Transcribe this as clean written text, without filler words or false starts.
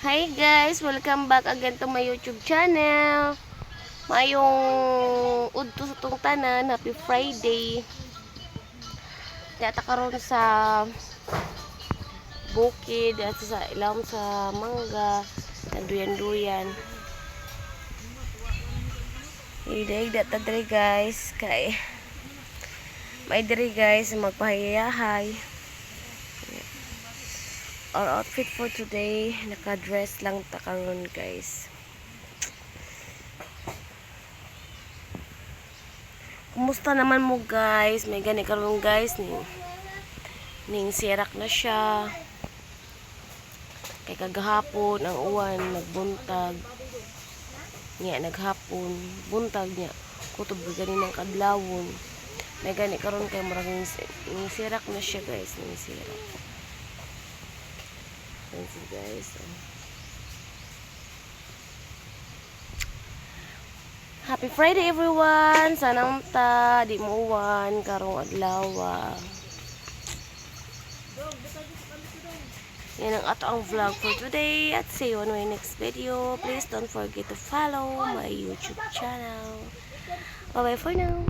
Hi guys! Welcome back again to my YouTube channel. Mayong udto sa tong tanan. Happy Friday. Data karon sa bukid at sa ilawom sa mangga. Duyan-duyan. Hiday data diri guys. Kay may diri guys magpahayahay. Our outfit for today, naka-dress lang ta karon guys. Kumusta naman mo guys? May gani karon guys ning sirak na siya. Kay kagahapon ang uwan nagbuntag. Nya naghapon, buntag niya. Kutob gani ng kadlawon. May gani karon kay murag ning sirak na siya guys, ning sirak. Thanks guys. Happy Friday everyone! Sana ta di mo uwan karong adlaw. Yan ang ato ang vlog for today at see you on my next video. Please don't forget to follow my YouTube channel. Bye bye for now.